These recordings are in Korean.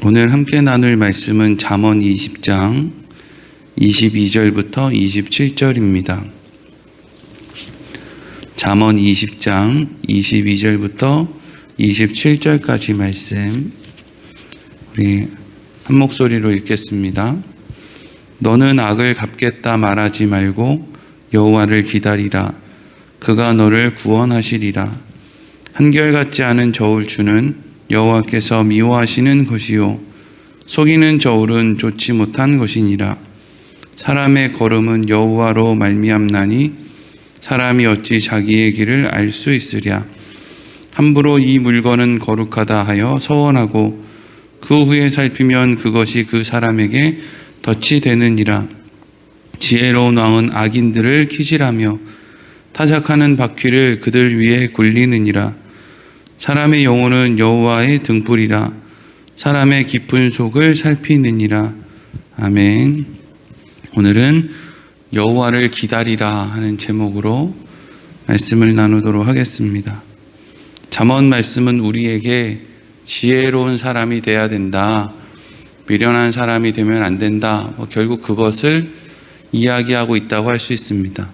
오늘 함께 나눌 말씀은 잠언 20장 22절부터 27절입니다. 잠언 20장 22절부터 27절까지 말씀 우리 한 목소리로 읽겠습니다. 너는 악을 갚겠다 말하지 말고 여호와를 기다리라. 그가 너를 구원하시리라. 한결같지 않은 저울 주는 여호와께서 미워하시는 것이요 속이는 저울은 좋지 못한 것이니라. 사람의 걸음은 여호와로 말미암나니 사람이 어찌 자기의 길을 알 수 있으랴. 함부로 이 물건은 거룩하다 하여 서원하고 그 후에 살피면 그것이 그 사람에게 덫이 되느니라. 지혜로운 왕은 악인들을 키질하며 타작하는 바퀴를 그들 위에 굴리느니라. 사람의 영혼은 여호와의 등불이라. 사람의 깊은 속을 살피느니라. 아멘. 오늘은 여호와를 기다리라 하는 제목으로 말씀을 나누도록 하겠습니다. 잠언 말씀은 우리에게 지혜로운 사람이 돼야 된다, 미련한 사람이 되면 안 된다, 결국 그것을 이야기하고 있다고 할 수 있습니다.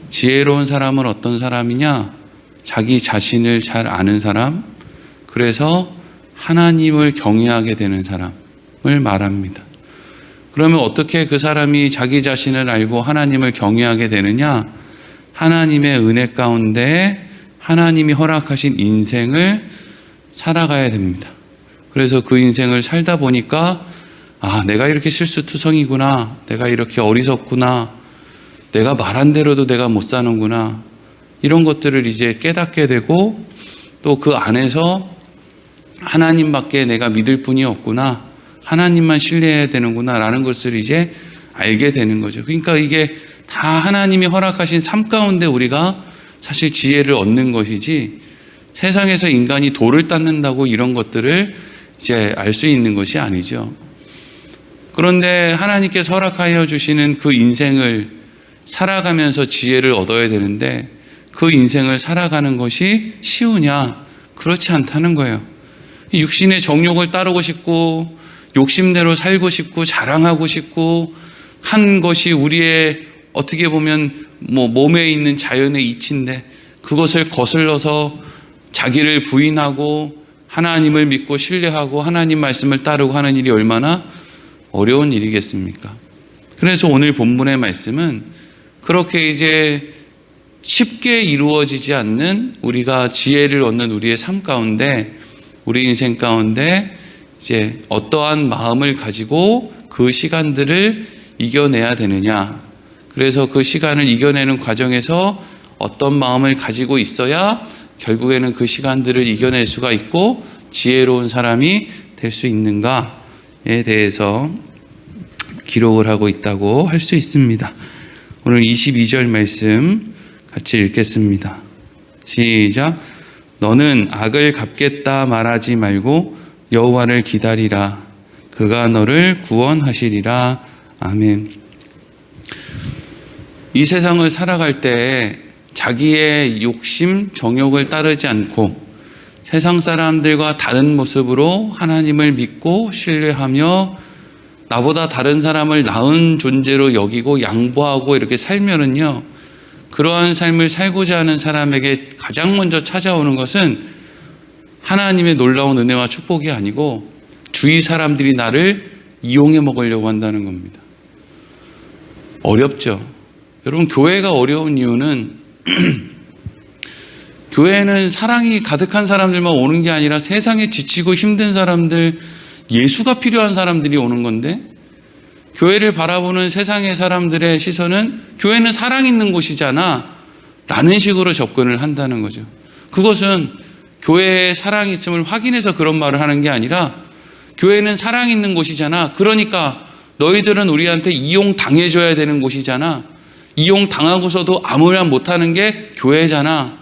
지혜로운 사람은 어떤 사람이냐? 자기 자신을 잘 아는 사람, 그래서 하나님을 경외하게 되는 사람을 말합니다. 그러면 어떻게 그 사람이 자기 자신을 알고 하나님을 경외하게 되느냐? 하나님의 은혜 가운데 하나님이 허락하신 인생을 살아가야 됩니다. 그래서 그 인생을 살다 보니까 내가 이렇게 실수투성이구나, 내가 이렇게 어리석구나, 내가 말한 대로도 내가 못 사는구나, 이런 것들을 이제 깨닫게 되고 또 그 안에서 하나님밖에 내가 믿을 분이 없구나, 하나님만 신뢰해야 되는구나 라는 것을 이제 알게 되는 거죠. 그러니까 이게 다 하나님이 허락하신 삶 가운데 우리가 사실 지혜를 얻는 것이지, 세상에서 인간이 돌을 닦는다고 이런 것들을 이제 알 수 있는 것이 아니죠. 그런데 하나님께서 허락하여 주시는 그 인생을 살아가면서 지혜를 얻어야 되는데 그 인생을 살아가는 것이 쉬우냐? 그렇지 않다는 거예요. 육신의 정욕을 따르고 싶고 욕심대로 살고 싶고 자랑하고 싶고 한 것이 우리의 어떻게 보면 몸에 있는 자연의 이치인데 그것을 거슬러서 자기를 부인하고 하나님을 믿고 신뢰하고 하나님 말씀을 따르고 하는 일이 얼마나 어려운 일이겠습니까? 그래서 오늘 본문의 말씀은 그렇게 이제 쉽게 이루어지지 않는 우리가 지혜를 얻는 우리의 삶 가운데, 우리 인생 가운데 이제 어떠한 마음을 가지고 그 시간들을 이겨내야 되느냐. 그래서 그 시간을 이겨내는 과정에서 어떤 마음을 가지고 있어야 결국에는 그 시간들을 이겨낼 수가 있고 지혜로운 사람이 될 수 있는가에 대해서 기록을 하고 있다고 할 수 있습니다. 오늘 22절 말씀 같이 읽겠습니다. 시작. 너는 악을 갚겠다 말하지 말고 여호와를 기다리라. 그가 너를 구원하시리라. 아멘. 이 세상을 살아갈 때 자기의 욕심, 정욕을 따르지 않고 세상 사람들과 다른 모습으로 하나님을 믿고 신뢰하며 나보다 다른 사람을 나은 존재로 여기고 양보하고 이렇게 살면은요, 그러한 삶을 살고자 하는 사람에게 가장 먼저 찾아오는 것은 하나님의 놀라운 은혜와 축복이 아니고 주위 사람들이 나를 이용해 먹으려고 한다는 겁니다. 어렵죠. 여러분, 교회가 어려운 이유는 교회는 사랑이 가득한 사람들만 오는 게 아니라 세상에 지치고 힘든 사람들, 예수가 필요한 사람들이 오는 건데, 교회를 바라보는 세상의 사람들의 시선은 교회는 사랑 있는 곳이잖아 라는 식으로 접근을 한다는 거죠. 그것은 교회에 사랑이 있음을 확인해서 그런 말을 하는 게 아니라 교회는 사랑 있는 곳이잖아, 그러니까 너희들은 우리한테 이용당해줘야 되는 곳이잖아, 이용당하고서도 아무 말 못하는 게 교회잖아,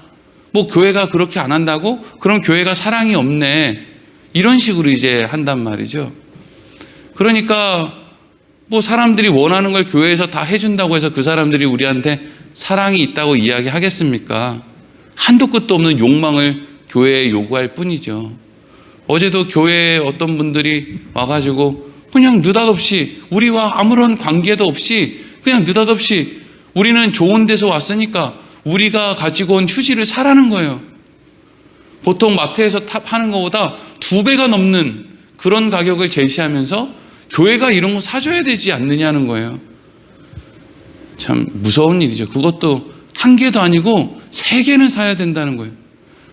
교회가 그렇게 안 한다고? 그럼 교회가 사랑이 없네, 이런 식으로 이제 한단 말이죠. 그러니까 사람들이 원하는 걸 교회에서 다 해준다고 해서 그 사람들이 우리한테 사랑이 있다고 이야기하겠습니까? 한도 끝도 없는 욕망을 교회에 요구할 뿐이죠. 어제도 교회에 어떤 분들이 와가지고 그냥 느닷없이 우리와 아무런 관계도 없이 그냥 느닷없이 우리는 좋은 데서 왔으니까 우리가 가지고 온 휴지를 사라는 거예요. 보통 마트에서 파는 것보다 2배가 넘는 그런 가격을 제시하면서 교회가 이런 거 사줘야 되지 않느냐는 거예요. 참 무서운 일이죠. 그것도 1개도 아니고 3개는 사야 된다는 거예요.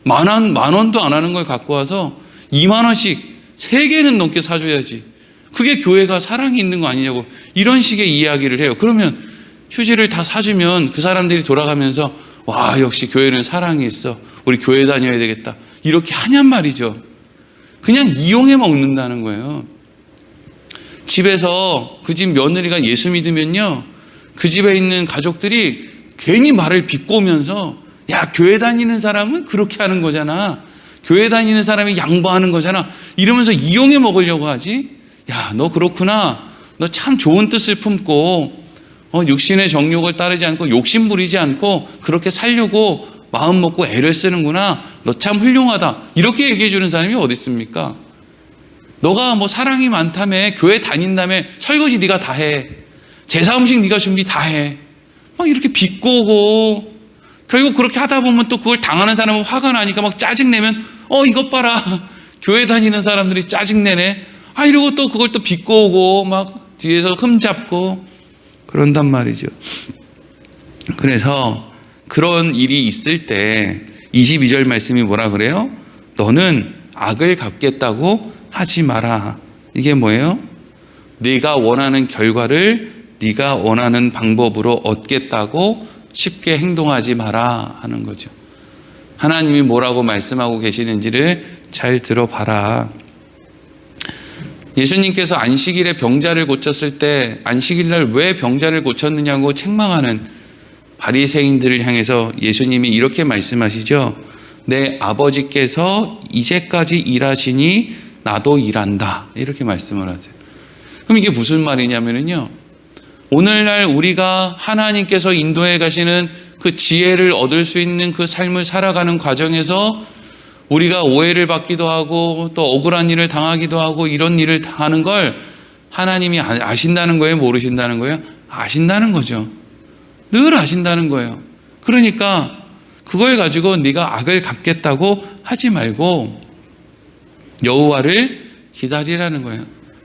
만 원도 안 하는 걸 갖고 와서 2만 원씩 3개는 넘게 사줘야지. 그게 교회가 사랑이 있는 거 아니냐고 이런 식의 이야기를 해요. 그러면 휴지를 다 사주면 그 사람들이 돌아가면서 와, 역시 교회는 사랑이 있어. 우리 교회 다녀야 되겠다. 이렇게 하냔 말이죠. 그냥 이용해 먹는다는 거예요. 집에서 그 집 며느리가 예수 믿으면요, 그 집에 있는 가족들이 괜히 말을 비꼬면서 야, 교회 다니는 사람은 그렇게 하는 거잖아. 교회 다니는 사람이 양보하는 거잖아. 이러면서 이용해 먹으려고 하지. 야, 너 그렇구나. 너 참 좋은 뜻을 품고 육신의 정욕을 따르지 않고 욕심 부리지 않고 그렇게 살려고 마음 먹고 애를 쓰는구나. 너 참 훌륭하다. 이렇게 얘기해 주는 사람이 어디 있습니까? 너가 뭐 사랑이 많다며, 교회 다닌다며, 설거지 네가 다 해. 제사 음식 네가 준비 다 해. 막 이렇게 비꼬고 결국 그렇게 하다 보면 또 그걸 당하는 사람은 화가 나니까 막 짜증내면 이것 봐라. 교회 다니는 사람들이 짜증내네. 이러고 또 그걸 또 비꼬고 막 뒤에서 흠잡고 그런단 말이죠. 그래서 그런 일이 있을 때 22절 말씀이 뭐라 그래요? 너는 악을 갚겠다고 하지 마라. 이게 뭐예요? 네가 원하는 결과를 네가 원하는 방법으로 얻겠다고 쉽게 행동하지 마라 하는 거죠. 하나님이 뭐라고 말씀하고 계시는지를 잘 들어봐라. 예수님께서 안식일에 병자를 고쳤을 때 안식일날 왜 병자를 고쳤느냐고 책망하는 바리새인들을 향해서 예수님이 이렇게 말씀하시죠. 내 아버지께서 이제까지 일하시니 나도 일한다. 이렇게 말씀을 하세요. 그럼 이게 무슨 말이냐면요, 오늘날 우리가 하나님께서 인도해 가시는 그 지혜를 얻을 수 있는 그 삶을 살아가는 과정에서 우리가 오해를 받기도 하고 또 억울한 일을 당하기도 하고 이런 일을 당하는 걸 하나님이 아신다는 거예요? 모르신다는 거예요? 아신다는 거죠. 늘 아신다는 거예요. 그러니까 그걸 가지고 네가 악을 갚겠다고 하지 말고 여호와를 기다리라는 거예요.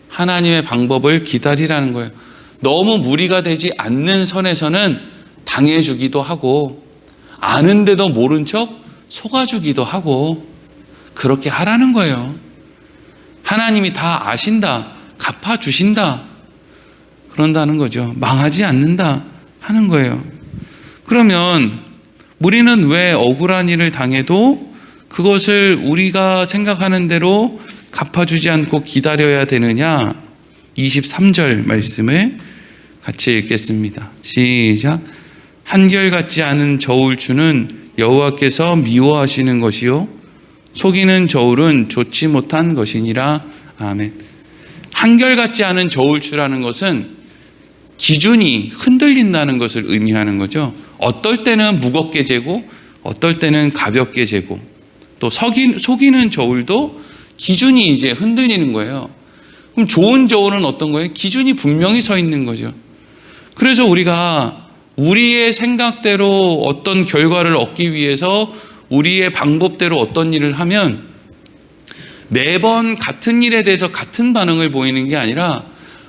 하나님의 방법을 기다리라는 거예요. 너무 무리가 되지 않는 선에서는 당해주기도 하고 아는데도 모른 척 속아주기도 하고 그렇게 하라는 거예요. 하나님이 다 아신다, 갚아주신다, 그런다는 거죠. 망하지 않는다 하는 거예요. 그러면 우리는 왜 억울한 일을 당해도 그것을 우리가 생각하는 대로 갚아주지 않고 기다려야 되느냐? 23절 말씀을 같이 읽겠습니다. 시작. 한결같지 않은 저울추는 여호와께서 미워하시는 것이요 속이는 저울은 좋지 못한 것이니라. 아멘. 한결같지 않은 저울추라는 것은 기준이 흔들린다는 것을 의미하는 거죠. 어떨 때는 무겁게 재고 어떨 때는 가볍게 재고 또 속이는 저울도 기준이 이제 흔들리는 거예요. 그럼 좋은 저울은 어떤 거예요? 기준이 분명히 서 있는 거죠. 그래서 우리가 우리의 생각대로 어떤 결과를 얻기 위해서 우리의 방법대로 어떤 일을 하면 매번 같은 일에 대해서 같은 반응을 보이는 게 아니라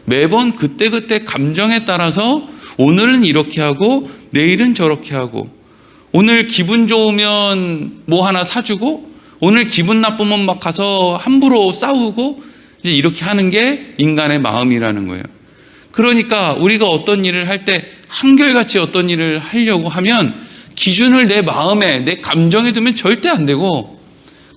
매번 그때그때 감정에 따라서 오늘은 이렇게 하고 내일은 저렇게 하고 오늘 기분 좋으면 뭐 하나 사주고 오늘 기분 나쁘면 막 가서 함부로 싸우고 이제 이렇게 하는 게 인간의 마음이라는 거예요. 그러니까 우리가 어떤 일을 할 때 한결같이 어떤 일을 하려고 하면 기준을 내 마음에 내 감정에 두면 절대 안 되고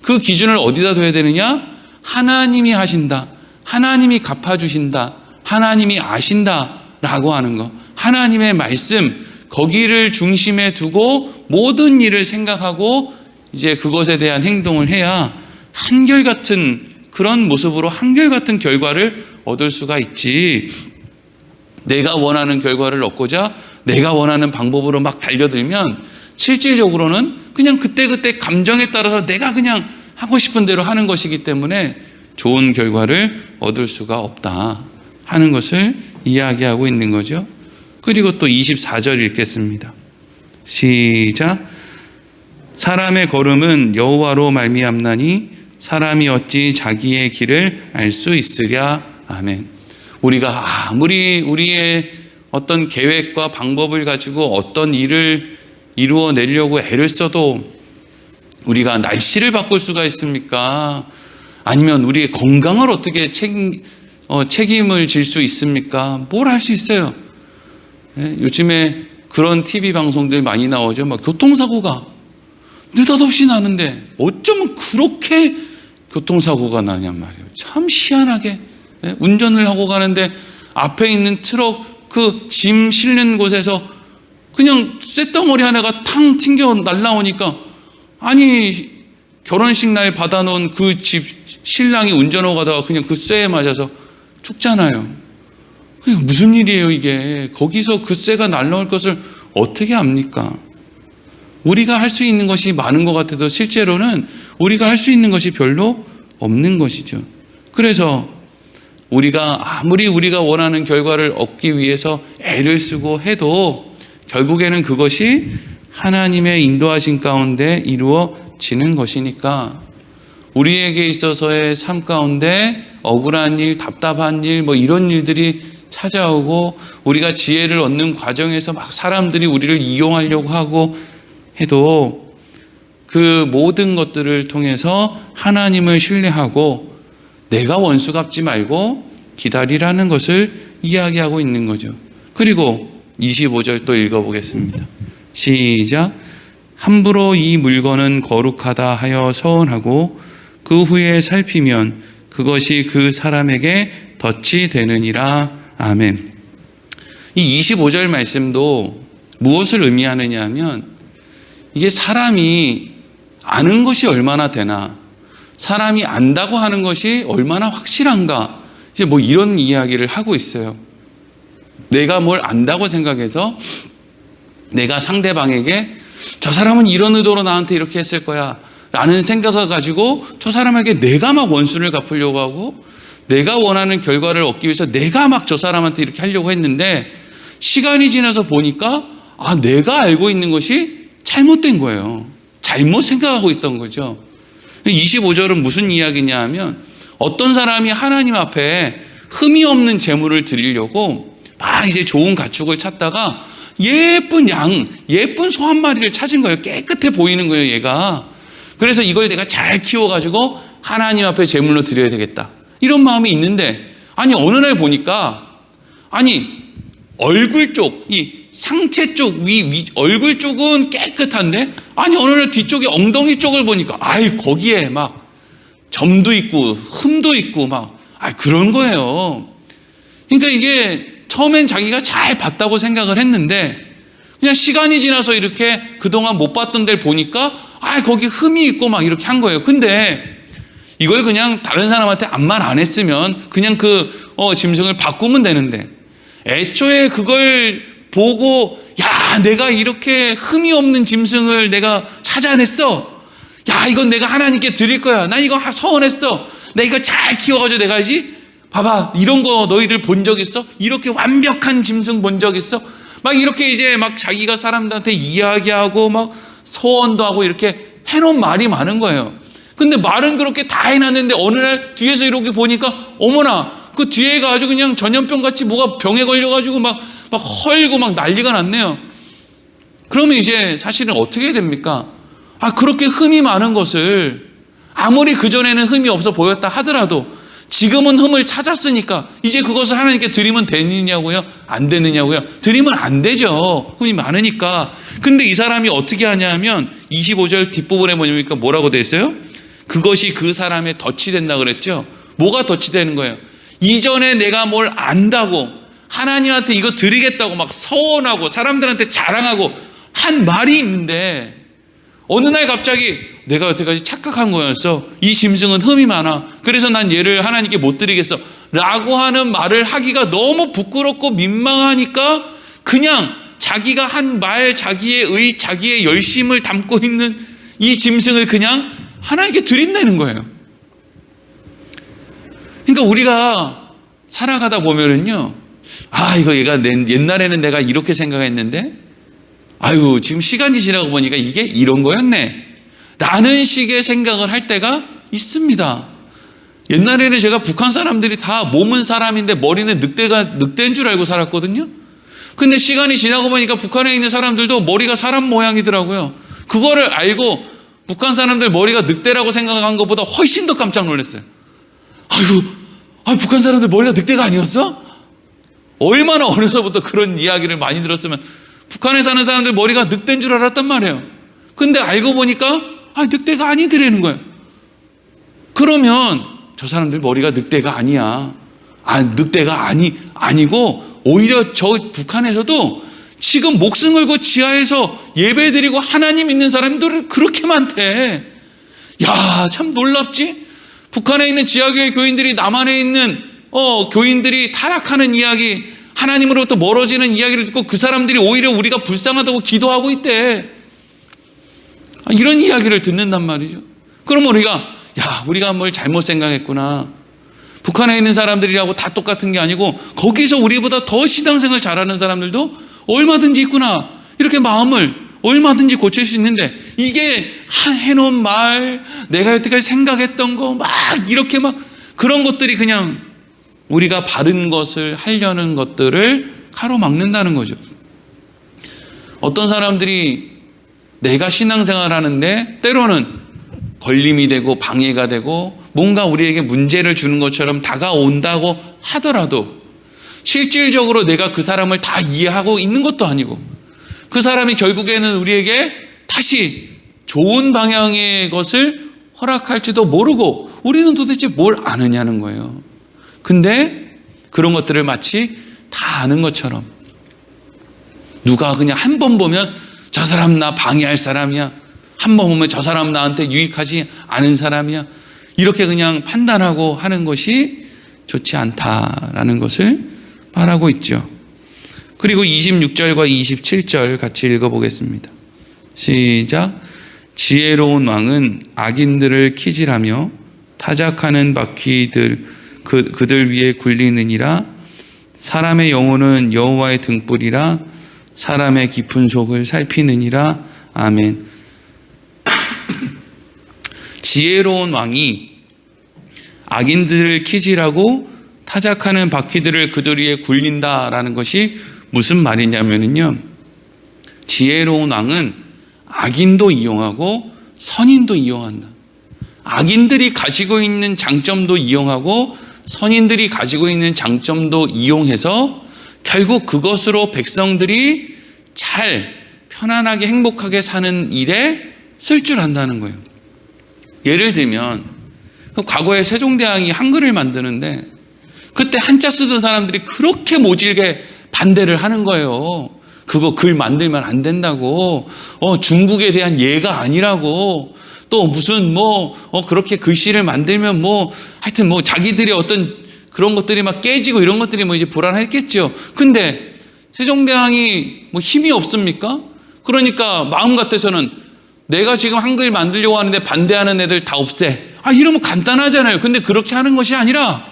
그 기준을 어디다 둬야 되느냐? 하나님이 하신다, 하나님이 갚아주신다, 하나님이 아신다라고 하는 거, 하나님의 말씀 거기를 중심에 두고 모든 일을 생각하고 이제 그것에 대한 행동을 해야 한결같은 그런 모습으로 한결같은 결과를 얻을 수가 있지. 내가 원하는 결과를 얻고자 내가 원하는 방법으로 막 달려들면 실질적으로는 그냥 그때그때 감정에 따라서 내가 그냥 하고 싶은 대로 하는 것이기 때문에 좋은 결과를 얻을 수가 없다 하는 것을 이야기하고 있는 거죠. 그리고 또 24절 읽겠습니다. 시작. 사람의 걸음은 여호와로 말미암나니 사람이 어찌 자기의 길을 알 수 있으랴. 아멘. 우리가 아무리 우리의 어떤 계획과 방법을 가지고 어떤 일을 이루어내려고 애를 써도 우리가 날씨를 바꿀 수가 있습니까? 아니면 우리의 건강을 어떻게 책임을 질 수 있습니까? 뭘 할 수 있어요? 요즘에 그런 TV 방송들 많이 나오죠. 막 교통사고가 느닷없이 나는데 어쩌면 그렇게 교통사고가 나냔 말이에요. 참 희한하게 운전을 하고 가는데 앞에 있는 트럭 그 짐 실는 곳에서 그냥 쇳덩어리 하나가 탕 튕겨 날라오니까 아니 결혼식 날 받아놓은 그 집 신랑이 운전하고 가다가 그냥 그 쇠에 맞아서 죽잖아요. 무슨 일이에요 이게. 거기서 그 쇠가 날라올 것을 어떻게 압니까? 우리가 할 수 있는 것이 많은 것 같아도 실제로는 우리가 할 수 있는 것이 별로 없는 것이죠. 그래서 우리가 아무리 우리가 원하는 결과를 얻기 위해서 애를 쓰고 해도 결국에는 그것이 하나님의 인도하신 가운데 이루어지는 것이니까 우리에게 있어서의 삶 가운데 억울한 일, 답답한 일, 이런 일들이 찾아오고 우리가 지혜를 얻는 과정에서 막 사람들이 우리를 이용하려고 하고 해도 그 모든 것들을 통해서 하나님을 신뢰하고 내가 원수 갚지 말고 기다리라는 것을 이야기하고 있는 거죠. 그리고 25절 또 읽어보겠습니다. 시작. 함부로 이 물건은 거룩하다 하여 서원하고 그 후에 살피면 그것이 그 사람에게 덫이 되느니라. 아멘. 이 25절 말씀도 무엇을 의미하느냐 하면 이게 사람이 아는 것이 얼마나 되나, 사람이 안다고 하는 것이 얼마나 확실한가, 이제 이런 이야기를 하고 있어요. 내가 뭘 안다고 생각해서 내가 상대방에게 저 사람은 이런 의도로 나한테 이렇게 했을 거야 라는 생각을 가지고 저 사람에게 내가 막 원수를 갚으려고 하고 내가 원하는 결과를 얻기 위해서 내가 막 저 사람한테 이렇게 하려고 했는데 시간이 지나서 보니까 내가 알고 있는 것이 잘못된 거예요. 잘못 생각하고 있던 거죠. 25절은 무슨 이야기냐 하면 어떤 사람이 하나님 앞에 흠이 없는 제물을 드리려고 막 이제 좋은 가축을 찾다가 예쁜 양, 예쁜 소 한 마리를 찾은 거예요. 깨끗해 보이는 거예요, 얘가. 그래서 이걸 내가 잘 키워가지고 하나님 앞에 제물로 드려야 되겠다. 이런 마음이 있는데, 어느 날 보니까, 얼굴 쪽, 이 상체 쪽, 얼굴 쪽은 깨끗한데, 어느 날 뒤쪽에 엉덩이 쪽을 보니까, 거기에 막 점도 있고, 흠도 있고, 그런 거예요. 그러니까 이게 처음엔 자기가 잘 봤다고 생각을 했는데, 그냥 시간이 지나서 이렇게 그동안 못 봤던 데를 보니까, 거기 흠이 있고 이렇게 한 거예요. 근데 이걸 그냥 다른 사람한테 아무 말 안 했으면 그냥 짐승을 바꾸면 되는데, 애초에 그걸 보고 내가 이렇게 흠이 없는 짐승을 내가 찾아냈어. 이건 내가 하나님께 드릴 거야. 나 이거 서원했어. 나 이거 잘 키워가지고 내가 하지. 봐봐, 이런 거 너희들 본 적 있어? 이렇게 완벽한 짐승 본 적 있어? 이렇게 이제 자기가 사람들한테 이야기하고 서원도 하고 이렇게 해놓은 말이 많은 거예요. 근데 말은 그렇게 다 해놨는데 어느 날 뒤에서 이렇게 보니까 어머나 그 뒤에가 아주 그냥 전염병 같이 뭐가 병에 걸려가지고 막 헐고 난리가 났네요. 그러면 이제 사실은 어떻게 해야 됩니까? 그렇게 흠이 많은 것을 아무리 그전에는 흠이 없어 보였다 하더라도 지금은 흠을 찾았으니까 이제 그것을 하나님께 드리면 되느냐고요? 안 되느냐고요? 드리면 안 되죠. 흠이 많으니까. 근데 이 사람이 어떻게 하냐면 25절 뒷부분에 보니까 뭐라고 돼 있어요? 그것이 그 사람의 덫이 된다 그랬죠. 뭐가 덫이 되는 거예요? 이전에 내가 뭘 안다고 하나님한테 이거 드리겠다고 서원하고 사람들한테 자랑하고 한 말이 있는데 어느 날 갑자기 내가 여태까지 착각한 거였어. 이 짐승은 흠이 많아. 그래서 난 얘를 하나님께 못 드리겠어. 라고 하는 말을 하기가 너무 부끄럽고 민망하니까 그냥 자기가 한 말, 자기의 열심을 담고 있는 이 짐승을 그냥 하나님께 드린다는 거예요. 그러니까 우리가 살아가다 보면은요, 이거 옛날에는 내가 이렇게 생각했는데, 지금 시간이 지나고 보니까 이게 이런 거였네 라는 식의 생각을 할 때가 있습니다. 옛날에는 제가 북한 사람들이 다 몸은 사람인데 머리는 늑대인 줄 알고 살았거든요. 근데 시간이 지나고 보니까 북한에 있는 사람들도 머리가 사람 모양이더라고요. 그거를 알고 북한 사람들 머리가 늑대라고 생각한 것보다 훨씬 더 깜짝 놀랐어요. 북한 사람들 머리가 늑대가 아니었어? 얼마나 어려서부터 그런 이야기를 많이 들었으면 북한에 사는 사람들 머리가 늑대인 줄 알았단 말이에요. 근데 알고 보니까 늑대가 아니더라는 거예요. 그러면 저 사람들 머리가 늑대가 아니야. 늑대가 아니고 오히려 저 북한에서도 지금 목숨 걸고 지하에서 예배드리고 하나님 믿는 사람들이 그렇게 많대. 야, 참 놀랍지? 북한에 있는 지하교회 교인들이 남한에 있는 교인들이 타락하는 이야기, 하나님으로부터 멀어지는 이야기를 듣고 그 사람들이 오히려 우리가 불쌍하다고 기도하고 있대. 이런 이야기를 듣는단 말이죠. 그러면 우리가 뭘 잘못 생각했구나. 북한에 있는 사람들이라고 다 똑같은 게 아니고 거기서 우리보다 더 신앙생활 잘하는 사람들도 얼마든지 있구나. 이렇게 마음을 얼마든지 고칠 수 있는데, 이게 해놓은 말, 내가 여태까지 생각했던 거 이렇게 그런 것들이 그냥 우리가 바른 것을 하려는 것들을 가로막는다는 거죠. 어떤 사람들이 내가 신앙생활 하는데 때로는 걸림이 되고 방해가 되고 뭔가 우리에게 문제를 주는 것처럼 다가온다고 하더라도 실질적으로 내가 그 사람을 다 이해하고 있는 것도 아니고 그 사람이 결국에는 우리에게 다시 좋은 방향의 것을 허락할지도 모르고 우리는 도대체 뭘 아느냐는 거예요. 근데 그런 것들을 마치 다 아는 것처럼 누가 그냥 한 번 보면 저 사람 나 방해할 사람이야, 한 번 보면 저 사람 나한테 유익하지 않은 사람이야, 이렇게 그냥 판단하고 하는 것이 좋지 않다라는 것을 말하고 있죠. 그리고 26절과 27절 같이 읽어보겠습니다. 시작. 지혜로운 왕은 악인들을 키질하며 타작하는 바퀴들 그들 위에 굴리느니라. 사람의 영혼은 여호와의 등불이라. 사람의 깊은 속을 살피느니라. 아멘. 지혜로운 왕이 악인들을 키질하고 타작하는 바퀴들을 그들 위에 굴린다라는 것이 무슨 말이냐면요, 지혜로운 왕은 악인도 이용하고 선인도 이용한다. 악인들이 가지고 있는 장점도 이용하고 선인들이 가지고 있는 장점도 이용해서 결국 그것으로 백성들이 잘 편안하게 행복하게 사는 일에 쓸 줄 안다는 거예요. 예를 들면 과거에 세종대왕이 한글을 만드는데 그때 한자 쓰던 사람들이 그렇게 모질게 반대를 하는 거예요. 그거 글 만들면 안 된다고, 중국에 대한 예가 아니라고, 또 무슨 그렇게 글씨를 만들면 하여튼 자기들의 어떤 그런 것들이 막 깨지고 이런 것들이 이제 불안했겠죠. 근데 세종대왕이 힘이 없습니까? 그러니까 마음 같아서는 내가 지금 한글 만들려고 하는데 반대하는 애들 다 없애. 이러면 간단하잖아요. 근데 그렇게 하는 것이 아니라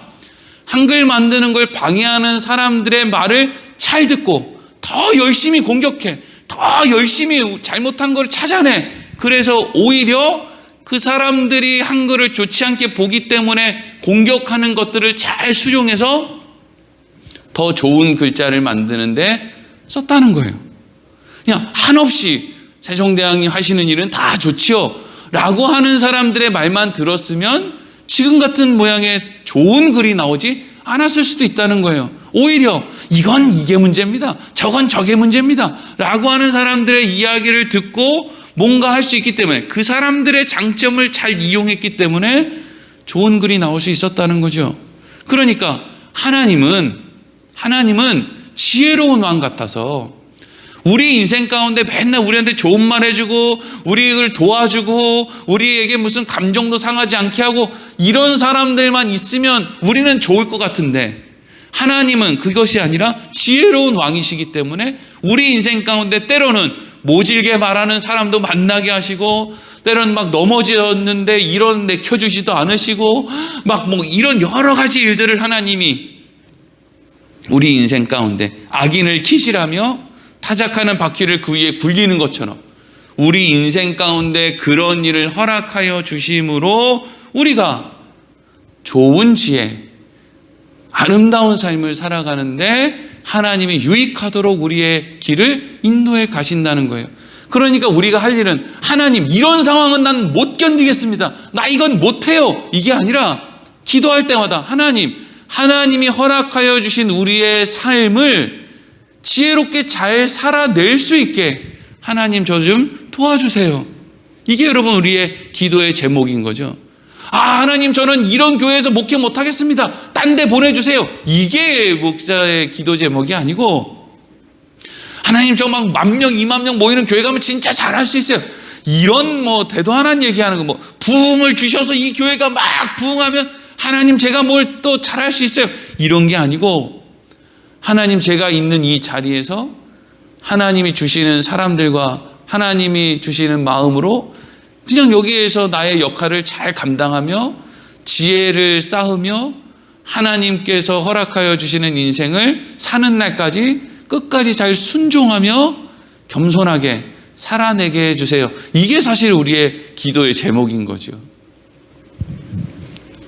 한글 만드는 걸 방해하는 사람들의 말을 잘 듣고 더 열심히 공격해, 더 열심히 잘못한 걸 찾아내. 그래서 오히려 그 사람들이 한글을 좋지 않게 보기 때문에 공격하는 것들을 잘 수용해서 더 좋은 글자를 만드는데 썼다는 거예요. 그냥 한없이 세종대왕이 하시는 일은 다 좋지요 라고 하는 사람들의 말만 들었으면 지금 같은 모양의 좋은 글이 나오지 않았을 수도 있다는 거예요. 오히려 이건 이게 문제입니다, 저건 저게 문제입니다 라고 하는 사람들의 이야기를 듣고 뭔가 할 수 있기 때문에, 그 사람들의 장점을 잘 이용했기 때문에 좋은 글이 나올 수 있었다는 거죠. 그러니까 하나님은 지혜로운 왕 같아서 우리 인생 가운데 맨날 우리한테 좋은 말 해주고 우리를 도와주고 우리에게 무슨 감정도 상하지 않게 하고 이런 사람들만 있으면 우리는 좋을 것 같은데, 하나님은 그것이 아니라 지혜로운 왕이시기 때문에 우리 인생 가운데 때로는 모질게 말하는 사람도 만나게 하시고, 때로는 막 넘어졌는데 일원 내켜주지도 않으시고, 막 뭐 이런 여러 가지 일들을 하나님이 우리 인생 가운데 악인을 키시라며 타작하는 바퀴를 그 위에 굴리는 것처럼 우리 인생 가운데 그런 일을 허락하여 주심으로 우리가 좋은 지혜, 아름다운 삶을 살아가는데 하나님이 유익하도록 우리의 길을 인도해 가신다는 거예요. 그러니까 우리가 할 일은 하나님, 이런 상황은 난 못 견디겠습니다, 나 이건 못해요, 이게 아니라 기도할 때마다 하나님이 허락하여 주신 우리의 삶을 지혜롭게 잘 살아낼 수 있게 하나님 저 좀 도와주세요. 이게 여러분 우리의 기도의 제목인 거죠. 하나님, 저는 이런 교회에서 목회 못하겠습니다, 딴 데 보내주세요, 이게 목자의 기도 제목이 아니고, 하나님 저 막 10,000명 20,000명 모이는 교회 가면 진짜 잘할 수 있어요, 이런 뭐 대도 하나님 얘기하는 거, 뭐 부흥을 주셔서 이 교회가 막 부흥하면 하나님 제가 뭘 또 잘할 수 있어요, 이런 게 아니고, 하나님 제가 있는 이 자리에서 하나님이 주시는 사람들과 하나님이 주시는 마음으로 그냥 여기에서 나의 역할을 잘 감당하며 지혜를 쌓으며 하나님께서 허락하여 주시는 인생을 사는 날까지 끝까지 잘 순종하며 겸손하게 살아내게 해주세요. 이게 사실 우리의 기도의 제목인 거죠.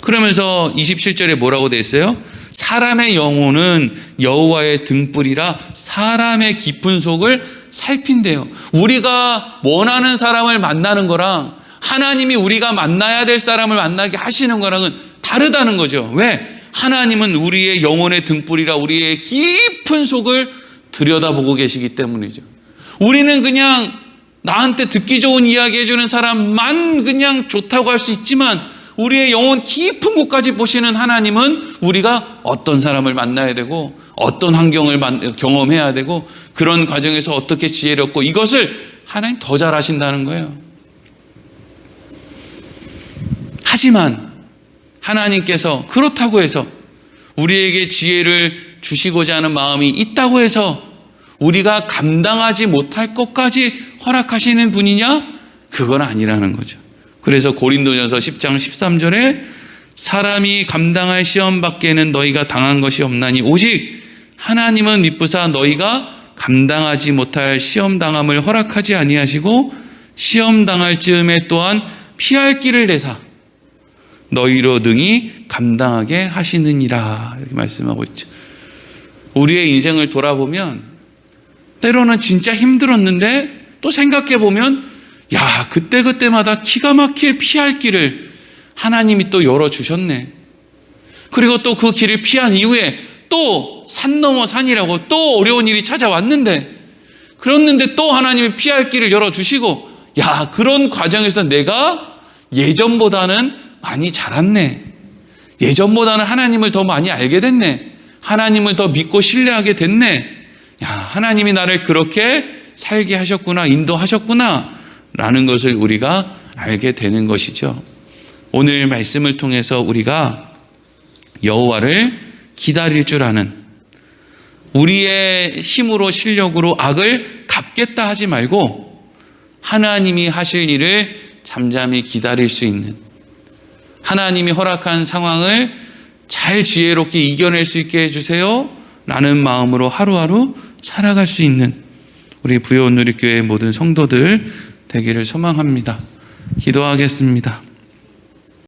그러면서 27절에 뭐라고 돼 있어요? 사람의 영혼은 여호와의 등불이라 사람의 깊은 속을 살핀대요. 우리가 원하는 사람을 만나는 거랑 하나님이 우리가 만나야 될 사람을 만나게 하시는 거랑은 다르다는 거죠. 왜? 하나님은 우리의 영혼의 등불이라 우리의 깊은 속을 들여다보고 계시기 때문이죠. 우리는 그냥 나한테 듣기 좋은 이야기 해주는 사람만 그냥 좋다고 할 수 있지만, 우리의 영혼 깊은 곳까지 보시는 하나님은 우리가 어떤 사람을 만나야 되고 어떤 환경을 경험해야 되고 그런 과정에서 어떻게 지혜롭고, 이것을 하나님 더 잘 아신다는 거예요. 하지만 하나님께서 그렇다고 해서 우리에게 지혜를 주시고자 하는 마음이 있다고 해서 우리가 감당하지 못할 것까지 허락하시는 분이냐? 그건 아니라는 거죠. 그래서 고린도전서 10장 13절에 사람이 감당할 시험 밖에는 너희가 당한 것이 없나니 오직 하나님은 미쁘사 너희가 감당하지 못할 시험 당함을 허락하지 아니하시고 시험 당할 즈음에 또한 피할 길을 내사 너희로 능히 감당하게 하시느니라, 이렇게 말씀하고 있죠. 우리의 인생을 돌아보면 때로는 진짜 힘들었는데 또 생각해 보면 그때마다 기가 막힐 피할 길을 하나님이 또 열어주셨네. 그리고 또 그 길을 피한 이후에 또 산 넘어 산이라고 또 어려운 일이 찾아왔는데, 그랬는데 또 하나님이 피할 길을 열어주시고, 그런 과정에서 내가 예전보다는 많이 자랐네, 예전보다는 하나님을 더 많이 알게 됐네, 하나님을 더 믿고 신뢰하게 됐네, 하나님이 나를 그렇게 살게 하셨구나, 인도하셨구나 라는 것을 우리가 알게 되는 것이죠. 오늘 말씀을 통해서 우리가 여호와를 기다릴 줄 아는, 우리의 힘으로 실력으로 악을 갚겠다 하지 말고 하나님이 하실 일을 잠잠히 기다릴 수 있는, 하나님이 허락한 상황을 잘 지혜롭게 이겨낼 수 있게 해주세요 라는 마음으로 하루하루 살아갈 수 있는 우리 부여온누리교회 모든 성도들 되기를 소망합니다. 기도하겠습니다.